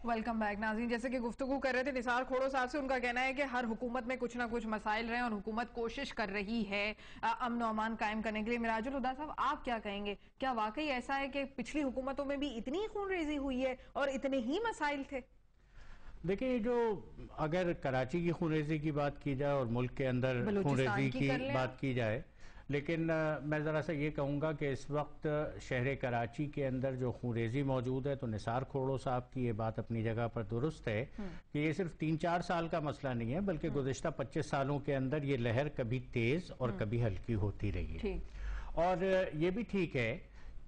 Welcome back नाज़रीन। जैसे कि गुफ्तगू कर रहे थे निसार खोड़ो साहब से, उनका कहना है कि हर हुकूमत में कुछ ना कुछ मसाइल रहे और हुकूमत कोशिश कर रही है अमन और अमान कायम करने के लिए। मिराजुल हुदा साहब, आप क्या कहेंगे? क्या वाकई ऐसा है कि पिछली हुकूमतों में भी इतनी खूनरेजी हुई है और इतने ही मसाइल थे? देखिए, जो अगर कराची की खूनरेजी की बात की जाए और मुल्क के अंदर खूनरेजी की बात की जाए, लेकिन मैं ज़रा सा ये कहूँगा कि इस वक्त शहर कराची के अंदर जो खूनरेजी मौजूद है, तो निसार खोड़ो साहब की ये बात अपनी जगह पर दुरुस्त है कि ये सिर्फ 3-4 साल का मसला नहीं है, बल्कि गुज़िश्ता 25 सालों के अंदर ये लहर कभी तेज़ और कभी हल्की होती रही है। और ये भी ठीक है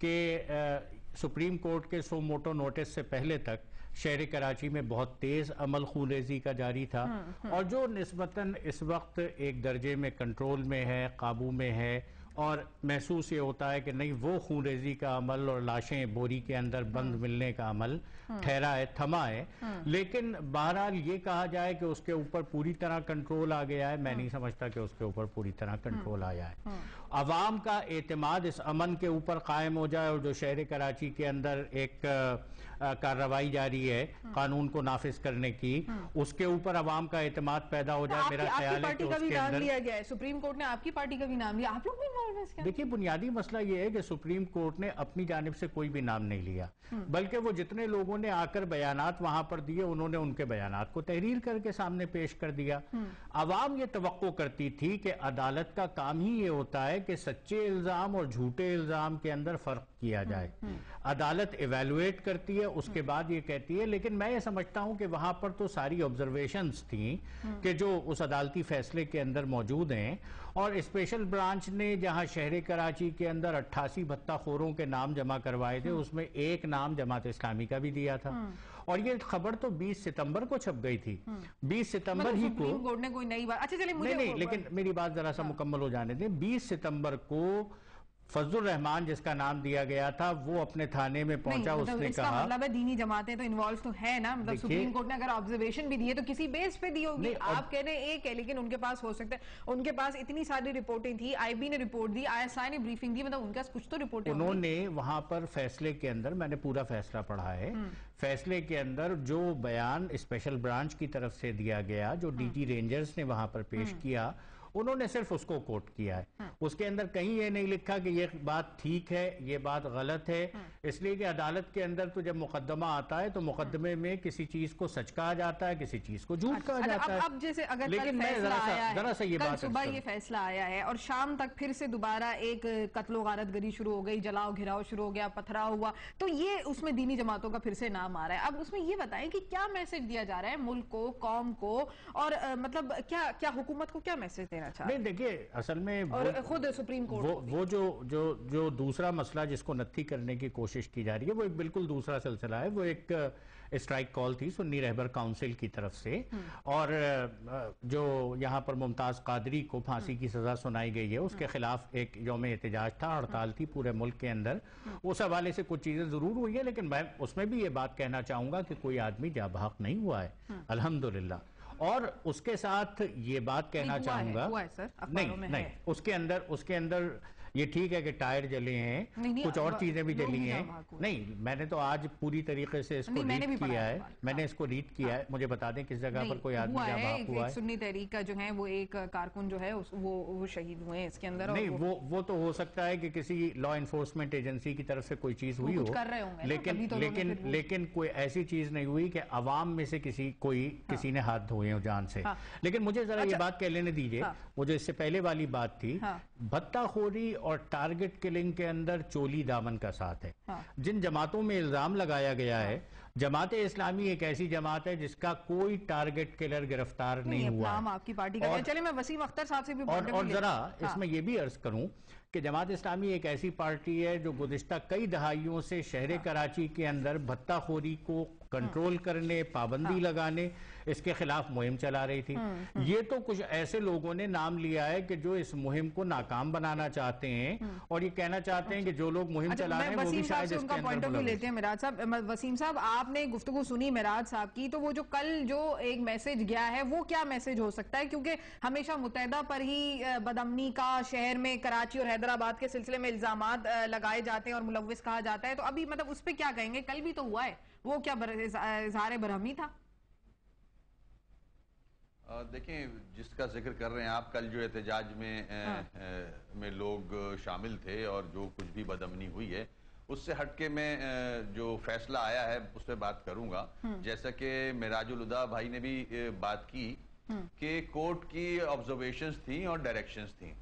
कि सुप्रीम कोर्ट के सो मोटो नोटिस से पहले तक शहर कराची में बहुत तेज अमल खूनरेजी का जारी था और जो निस्बतन इस वक्त एक दर्जे में कंट्रोल में है, काबू में है और महसूस ये होता है कि नहीं, वो खूनरेजी का अमल और लाशें बोरी के अंदर बंद मिलने का अमल ठहरा है, थमा है। लेकिन बहरहाल ये कहा जाए कि उसके ऊपर पूरी तरह कंट्रोल आ गया है, मैं नहीं समझता कि उसके ऊपर पूरी तरह कंट्रोल आया है। अवाम का एतमाद इस अमन के ऊपर कायम हो जाए और जो शहर कराची के अंदर एक कार्रवाई जारी है कानून को नाफिज करने की, उसके ऊपर अवाम का एतमाद पैदा हो जाए। मेरा ख्याल है कि उसके अंदर लिया गया है, सुप्रीम कोर्ट ने आपकी पार्टी का भी नाम लिया, आप लोग भी इन्वॉल्व हैं इसके? देखिए, बुनियादी मसला ये है कि सुप्रीम कोर्ट ने अपनी जानिब से कोई भी नाम नहीं लिया, बल्कि वो जितने लोगों ने आकर बयानात वहां पर दिए, उन्होंने उनके बयानात को तहरीर करके सामने पेश कर दिया। अवाम ये तवक्को करती थी कि अदालत का काम ही ये होता है कि सच्चे इल्जाम और झूठे इल्जाम के अंदर फर्क किया जाए। अदालत इवेलुएट करती है, उसके बाद ये कहती है। लेकिन मैं ये समझता हूं कि वहां पर तो सारी ऑब्जर्वेशंस थी कि जो उस अदालती फैसले के अंदर मौजूद हैं, और स्पेशल ब्रांच ने जहां शहर कराची के अंदर 88 भत्ताखोरों के नाम जमा करवाए थे, उसमें एक नाम जमात इस्लामी का भी दिया था। और ये खबर तो 20 सितंबर को छप गई थी। 20 सितंबर ही को सुप्रीम कोर्ट ने कोई नई बात, अच्छा चलिए मुझे नहीं, लेकिन मेरी बात जरा सा मुकम्मल हो जाने दें। 20 सितंबर को फजलुर रहमान जिसका नाम दिया गया था, वो अपने थाने में पहुंचा। उसने कहा, मतलब है दीनी जमातें तो इन्वॉल्व तो है ना, मतलब सुप्रीम कोर्ट ने अगर ऑब्जर्वेशन भी दी है तो किसी बेस पे दी होगी। आप कह रहे हैं एक है, लेकिन उनके पास हो सकता है, उनके पास इतनी सारी रिपोर्टें थी, आईबी ने रिपोर्ट दी, आईएसआई ने ब्रीफिंग दी, मतलब उनके पास कुछ तो रिपोर्टें उन्होंने वहां पर फैसले के अंदर, मैंने पूरा फैसला पढ़ा है, फैसले के अंदर जो बयान स्पेशल ब्रांच की तरफ से दिया गया, जो डीजी रेंजर्स ने वहां पर पेश किया, उन्होंने सिर्फ उसको कोट किया है। उसके अंदर कहीं ये नहीं लिखा कि ये बात ठीक है, ये बात गलत है। इसलिए कि अदालत के अंदर तो जब मुकदमा आता है तो मुकदमे में किसी चीज को सच कहा जाता है, किसी चीज को झूठ कहा जाता है। अब जैसे अगर लेकिन मैं जरा सा ये बात, सुबह ये फैसला आया है और शाम तक फिर से दोबारा एक कत्लो गारतगरी शुरू हो गई, जलाओ घिराव शुरू हो गया, पथराव हुआ, तो ये उसमें दीनी जमातों का फिर से नाम आ रहा है। अब उसमें ये बताएं कि क्या मैसेज दिया जा रहा है मुल्क को, कौम को, और मतलब क्या हुकूमत को क्या मैसेज देना? नहीं, देखिए, असल में और खुद सुप्रीम कोर्ट वो जो दूसरा मसला जिसको नत्थी करने की कोशिश की जा रही है, वो एक बिल्कुल दूसरा सिलसिला है। वो एक स्ट्राइक कॉल थी सुन्नी रहबर काउंसिल की तरफ से, और जो यहाँ पर मुमताज कादरी को फांसी की सजा सुनाई गई है, उसके खिलाफ एक यौम एहतजाज था, हड़ताल थी पूरे मुल्क के अंदर। उस हवाले से कुछ चीजें जरूर हुई है, लेकिन मैं उसमें भी ये बात कहना चाहूंगा कि कोई आदमी जा बहक नहीं हुआ है, अल्हम्दुलिल्लाह। और उसके साथ ये बात कहना चाहूंगा, नहीं, उसके अंदर ये ठीक है कि टायर जले हैं, कुछ और चीजें भी जली हैं। नहीं, मैंने तो आज पूरी तरीके से इसको रीड किया है, मैंने इसको रीड किया है। मुझे बता दें किस जगह पर कोई आदमी जाबाक हुआ है। सुन्नी तहरीक का जो है वो एक कारकुन जो है वो शहीद हुए हैं इसके अंदर। नहीं, वो तो हो सकता है कि किसी लॉ इन्फोर्समेंट एजेंसी की तरफ से कोई चीज हुई हो, लेकिन कोई ऐसी चीज नहीं हुई कि अवाम में से किसी ने हाथ धोए हो जान से। लेकिन मुझे जरा ये बात कह लेने दीजिए, वो जो इससे पहले वाली बात थी, भत्ताखोरी और टारगेट किलिंग के अंदर चोली दामन का साथ है। जिन जमातों में इल्जाम लगाया गया है, जमात इस्लामी एक ऐसी जमात है जिसका कोई टारगेट किलर गिरफ्तार नहीं हुआ। आपकी पार्टी का, चलिए मैं वसीम अख्तर साहब से भी और जरा इसमें यह भी अर्ज करूं कि जमात इस्लामी एक ऐसी पार्टी है जो गुज़िश्ता कई दहाइयों से शहर कराची के अंदर भत्ताखोरी को कंट्रोल करने, पाबंदी लगाने, इसके खिलाफ मुहिम चला रही थी। ये तो कुछ ऐसे लोगों ने नाम लिया है कि जो इस मुहिम को नाकाम बनाना चाहते हैं और ये कहना चाहते हैं कि जो लोग मुहिम चला रहे हैं वो भी शायद इसके अंदर मुलव्वस लेते हैं। मिराज साहब, वसीम साहब, आपने गुफ्तगू सुनी मिराज साहब की, तो वो जो कल जो एक मैसेज गया है वो क्या मैसेज हो सकता है? क्योंकि हमेशा मुत्तहदा पर ही बदअमनी का शहर में कराची और हैदराबाद के सिलसिले में इल्जामात लगाए जाते हैं और मुलव्विस कहा जाता है, तो अभी मतलब उस पर क्या कहेंगे? कल भी तो हुआ है, वो क्या इज़हार बरहमी था? देखें, जिसका जिक्र कर रहे हैं आप, कल जो एहतजाज में लोग शामिल थे और जो कुछ भी बदअमनी हुई है उससे हटके मैं जो फैसला आया है उस पर बात करूंगा। जैसा कि मिराजुल हुदा भाई ने भी बात की कि कोर्ट की ऑब्जर्वेशंस थी और डायरेक्शंस थी।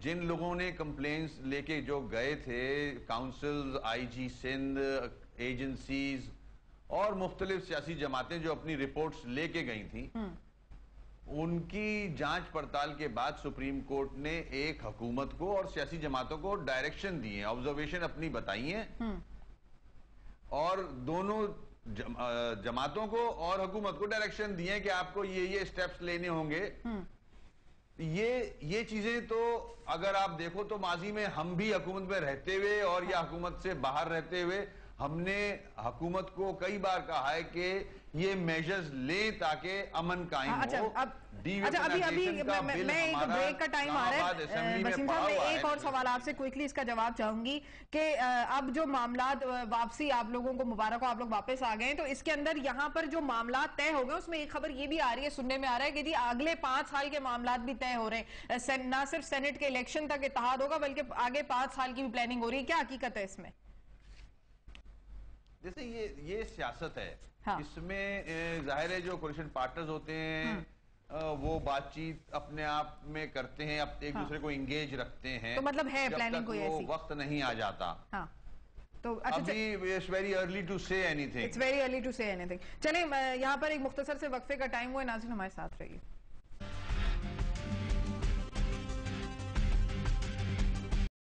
जिन लोगों ने कंप्लेंट्स लेके जो गए थे, काउंसिल, आईजी सिंध, एजेंसीज और मुख्तलिफ सियासी जमातें जो अपनी रिपोर्ट्स लेके गई थी, उनकी जांच पड़ताल के बाद सुप्रीम कोर्ट ने एक हुकूमत को और सियासी जमातों को डायरेक्शन दिए, ऑब्जर्वेशन अपनी बताई है और दोनों जमातों को और हुकूमत को डायरेक्शन दिए कि आपको ये स्टेप्स लेने होंगे। ये चीजें तो अगर आप देखो तो माजी में हम भी हुकूमत में रहते हुए और या हुकूमत से बाहर रहते हुए हमने हुकूमत को कई बार कहा है कि ये मेजर्स ले ताकि अमन कायम हो। अभी मैं एक ब्रेक का टाइम आ रहा है वसीम साहब, मैं एक और सवाल आपसे क्विकली इसका जवाब चाहूंगी कि अब जो मामला वापसी, आप लोगों को मुबारक हो, आप लोग वापस आ गए, तो इसके अंदर यहाँ पर जो मामला तय हो गए उसमें एक खबर ये भी आ रही है, सुनने में आ रहा है कि जी अगले 5 साल के मामला भी तय हो रहे हैं, ना सिर्फ सेनेट के इलेक्शन तक इत्तेहाद होगा बल्कि आगे 5 साल की भी प्लानिंग हो रही है। क्या हकीकत है इसमें? जैसे ये सियासत है। हाँ। इसमें जाहिर है जो कोalition पार्टनर्स होते हैं वो बातचीत अपने आप में करते हैं, अब एक दूसरे को इंगेज रखते हैं, तो मतलब है प्लानिंग कोई ऐसी? वक्त नहीं आ जाता। हाँ। तो अभी it's very early to say anything. It's very early to say anything. चलिए, यहाँ पर एक मुख्तसर से वक्फे का टाइम हुआ है, नाज़रीन हमारे साथ रहिए।